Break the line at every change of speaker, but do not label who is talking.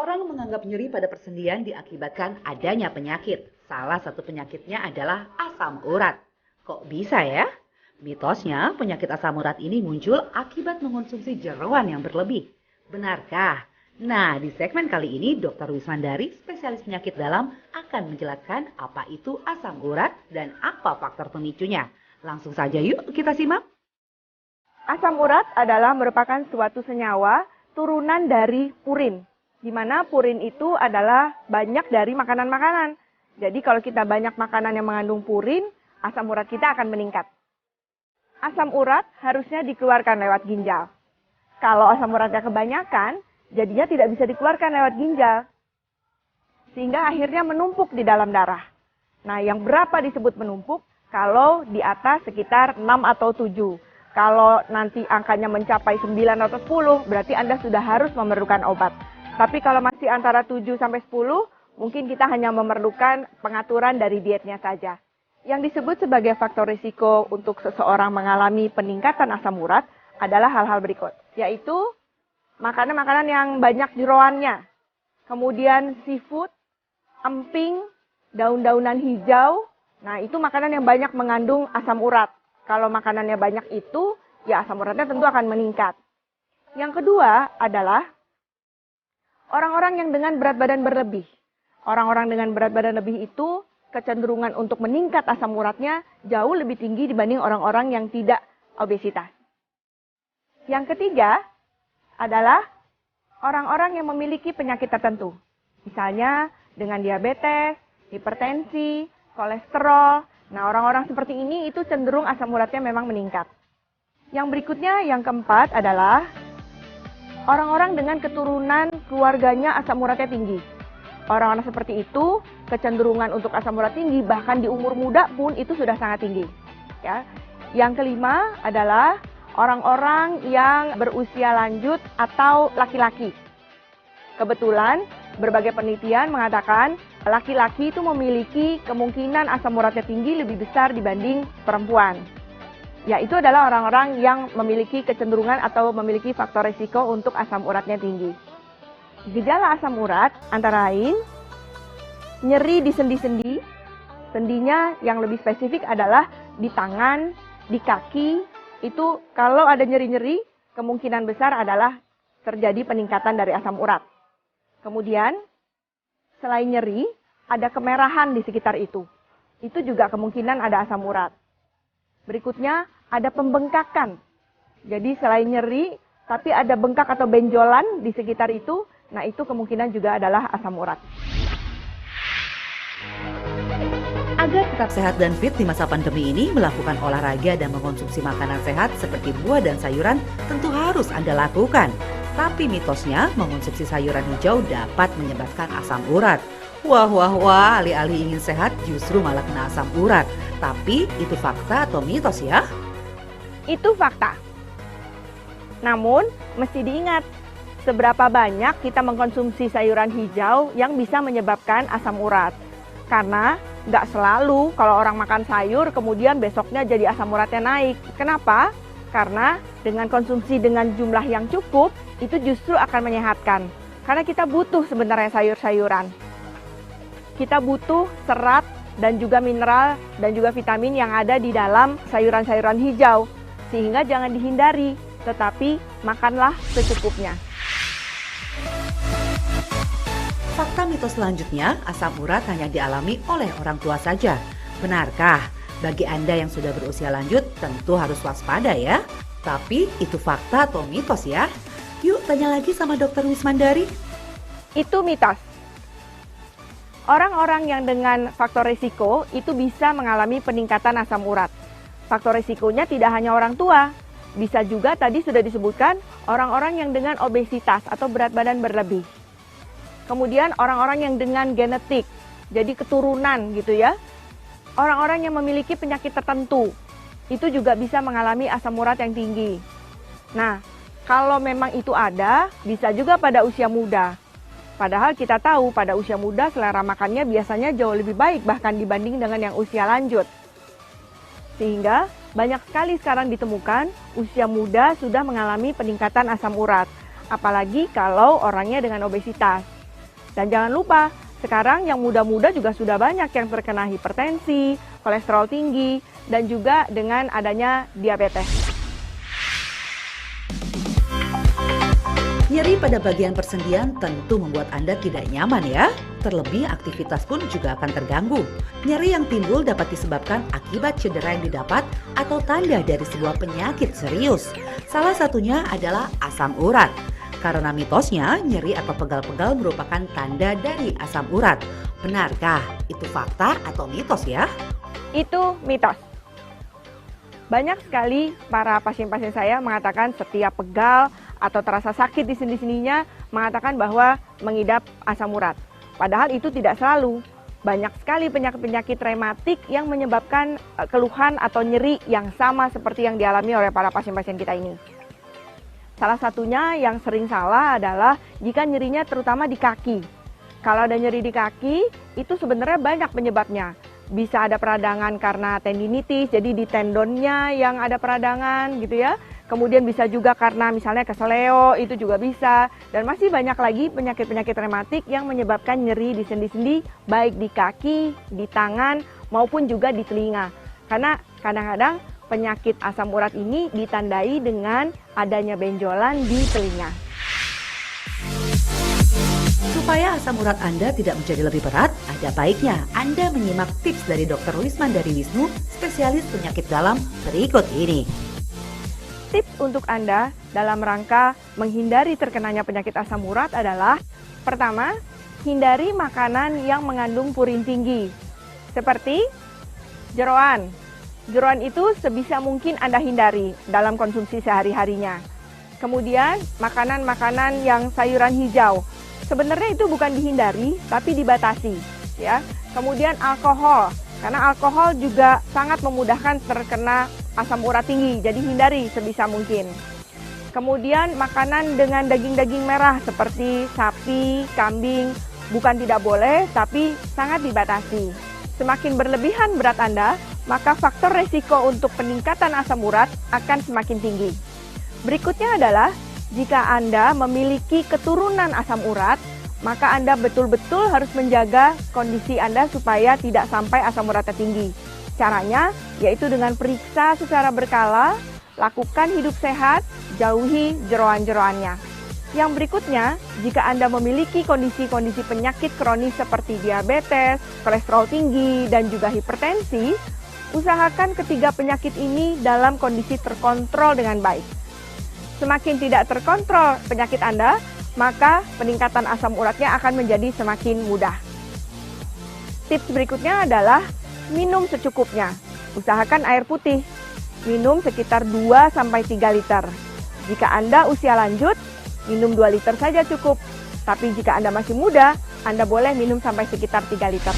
Orang menganggap nyeri pada persendian diakibatkan adanya penyakit. Salah satu penyakitnya adalah asam urat. Kok bisa ya? Mitosnya penyakit asam urat ini muncul akibat mengonsumsi jeroan yang berlebih. Benarkah? Nah, di segmen kali ini Dr. Wismandari, spesialis penyakit dalam, akan menjelaskan apa itu asam urat dan apa faktor pemicunya. Langsung saja yuk kita simak.
Asam urat adalah merupakan suatu senyawa turunan dari purin, di mana purin itu adalah banyak dari makanan-makanan. Jadi kalau kita banyak makanan yang mengandung purin, asam urat kita akan meningkat. Asam urat harusnya dikeluarkan lewat ginjal. Kalau asam uratnya kebanyakan, jadinya tidak bisa dikeluarkan lewat ginjal. Sehingga akhirnya menumpuk di dalam darah. Nah, yang berapa disebut menumpuk? Kalau di atas sekitar 6 atau 7. Kalau nanti angkanya mencapai 9 atau 10, berarti Anda sudah harus memerlukan obat. Tapi kalau masih antara 7 sampai 10, mungkin kita hanya memerlukan pengaturan dari dietnya saja. Yang disebut sebagai faktor risiko untuk seseorang mengalami peningkatan asam urat adalah hal-hal berikut, yaitu makanan-makanan yang banyak jeroannya, kemudian seafood, emping, daun-daunan hijau. Nah, itu makanan yang banyak mengandung asam urat. Kalau makanannya banyak itu, ya asam uratnya tentu akan meningkat. Yang kedua adalah orang-orang yang dengan berat badan berlebih. Orang-orang dengan berat badan lebih itu kecenderungan untuk meningkat asam uratnya jauh lebih tinggi dibanding orang-orang yang tidak obesitas. Yang ketiga adalah orang-orang yang memiliki penyakit tertentu. Misalnya dengan diabetes, hipertensi, kolesterol. Nah, orang-orang seperti ini itu cenderung asam uratnya memang meningkat. Yang berikutnya, yang keempat adalah orang-orang dengan keturunan keluarganya asam uratnya tinggi. Orang-orang seperti itu kecenderungan untuk asam urat tinggi, bahkan di umur muda pun itu sudah sangat tinggi. Ya. Yang kelima adalah orang-orang yang berusia lanjut atau laki-laki. Kebetulan berbagai penelitian mengatakan laki-laki itu memiliki kemungkinan asam uratnya tinggi lebih besar dibanding perempuan. Yaitu adalah orang-orang yang memiliki kecenderungan atau memiliki faktor risiko untuk asam uratnya tinggi. Gejala asam urat antara lain nyeri di sendi-sendi. Sendinya yang lebih spesifik adalah di tangan, di kaki. Itu kalau ada nyeri-nyeri, kemungkinan besar adalah terjadi peningkatan dari asam urat. Kemudian, selain nyeri, ada kemerahan di sekitar itu. Itu juga kemungkinan ada asam urat. Berikutnya, ada pembengkakan. Jadi selain nyeri, tapi ada bengkak atau benjolan di sekitar itu, nah itu kemungkinan juga adalah asam urat.
Agar tetap sehat dan fit di masa pandemi ini, melakukan olahraga dan mengonsumsi makanan sehat seperti buah dan sayuran tentu harus Anda lakukan. Tapi mitosnya mengonsumsi sayuran hijau dapat menyebabkan asam urat. Wah, alih-alih ingin sehat justru malah kena asam urat. Tapi itu fakta atau mitos ya?
Itu fakta. Namun, mesti diingat, seberapa banyak kita mengkonsumsi sayuran hijau yang bisa menyebabkan asam urat. Karena nggak selalu kalau orang makan sayur kemudian besoknya jadi asam uratnya naik. Kenapa? Karena dengan konsumsi dengan jumlah yang cukup, itu justru akan menyehatkan. Karena kita butuh sebenarnya sayur-sayuran. Kita butuh serat dan juga mineral dan juga vitamin yang ada di dalam sayuran-sayuran hijau. Sehingga jangan dihindari, tetapi makanlah secukupnya.
Fakta mitos selanjutnya, asam urat hanya dialami oleh orang tua saja. Benarkah? Bagi Anda yang sudah berusia lanjut, tentu harus waspada ya. Tapi itu fakta atau mitos ya? Yuk tanya lagi sama Dr. Wismandari.
Itu mitos. Orang-orang yang dengan faktor risiko itu bisa mengalami peningkatan asam urat. Faktor risikonya tidak hanya orang tua, bisa juga tadi sudah disebutkan orang-orang yang dengan obesitas atau berat badan berlebih. Kemudian orang-orang yang dengan genetik, jadi keturunan gitu ya. Orang-orang yang memiliki penyakit tertentu, itu juga bisa mengalami asam urat yang tinggi. Nah, kalau memang itu ada, bisa juga pada usia muda. Padahal kita tahu pada usia muda selera makannya biasanya jauh lebih baik bahkan dibanding dengan yang usia lanjut. Sehingga banyak sekali sekarang ditemukan usia muda sudah mengalami peningkatan asam urat. Apalagi kalau orangnya dengan obesitas. Dan jangan lupa, sekarang yang muda-muda juga sudah banyak yang terkena hipertensi, kolesterol tinggi, dan juga dengan adanya diabetes.
Nyeri pada bagian persendian tentu membuat Anda tidak nyaman ya. Terlebih aktivitas pun juga akan terganggu. Nyeri yang timbul dapat disebabkan akibat cedera yang didapat atau tanda dari sebuah penyakit serius. Salah satunya adalah asam urat. Karena mitosnya, nyeri atau pegal-pegal merupakan tanda dari asam urat. Benarkah itu fakta atau mitos ya?
Itu mitos. Banyak sekali para pasien-pasien saya mengatakan setiap pegal atau terasa sakit di sendi-sendinya mengatakan bahwa mengidap asam urat. Padahal itu tidak selalu. Banyak sekali penyakit-penyakit rematik yang menyebabkan keluhan atau nyeri yang sama seperti yang dialami oleh para pasien-pasien kita ini. Salah satunya yang sering salah adalah jika nyerinya terutama di kaki. Kalau ada nyeri di kaki, itu sebenarnya banyak penyebabnya. Bisa ada peradangan karena tendinitis, jadi di tendonnya yang ada peradangan gitu ya. Kemudian bisa juga karena misalnya keseleo, itu juga bisa. Dan masih banyak lagi penyakit-penyakit rematik yang menyebabkan nyeri di sendi-sendi, baik di kaki, di tangan, maupun juga di telinga. Karena kadang-kadang penyakit asam urat ini ditandai dengan adanya benjolan di telinga.
Supaya asam urat Anda tidak menjadi lebih berat, ada baiknya Anda menyimak tips dari Dr. Wismandari Wisnu, spesialis penyakit dalam berikut ini.
Tips untuk Anda dalam rangka menghindari terkenanya penyakit asam urat adalah: pertama, hindari makanan yang mengandung purin tinggi, seperti jeroan. Jeroan itu sebisa mungkin Anda hindari dalam konsumsi sehari-harinya. Kemudian, makanan-makanan yang sayuran hijau. Sebenarnya itu bukan dihindari, tapi dibatasi, ya. Kemudian alkohol, karena alkohol juga sangat memudahkan terkena asam urat tinggi, jadi hindari sebisa mungkin. Kemudian makanan dengan daging-daging merah seperti sapi, kambing, bukan tidak boleh, tapi sangat dibatasi. Semakin berlebihan berat Anda, maka faktor resiko untuk peningkatan asam urat akan semakin tinggi. Berikutnya adalah, jika Anda memiliki keturunan asam urat, maka Anda betul-betul harus menjaga kondisi Anda supaya tidak sampai asam uratnya tinggi. Caranya yaitu dengan periksa secara berkala, lakukan hidup sehat, jauhi jeroan-jeroannya. Yang berikutnya, jika Anda memiliki kondisi-kondisi penyakit kronis seperti diabetes, kolesterol tinggi, dan juga hipertensi, usahakan ketiga penyakit ini dalam kondisi terkontrol dengan baik. Semakin tidak terkontrol penyakit Anda, maka peningkatan asam uratnya akan menjadi semakin mudah. Tips berikutnya adalah minum secukupnya. Usahakan air putih. Minum sekitar 2-3 liter. Jika Anda usia lanjut, minum 2 liter saja cukup. Tapi jika Anda masih muda, Anda boleh minum sampai sekitar 3 liter.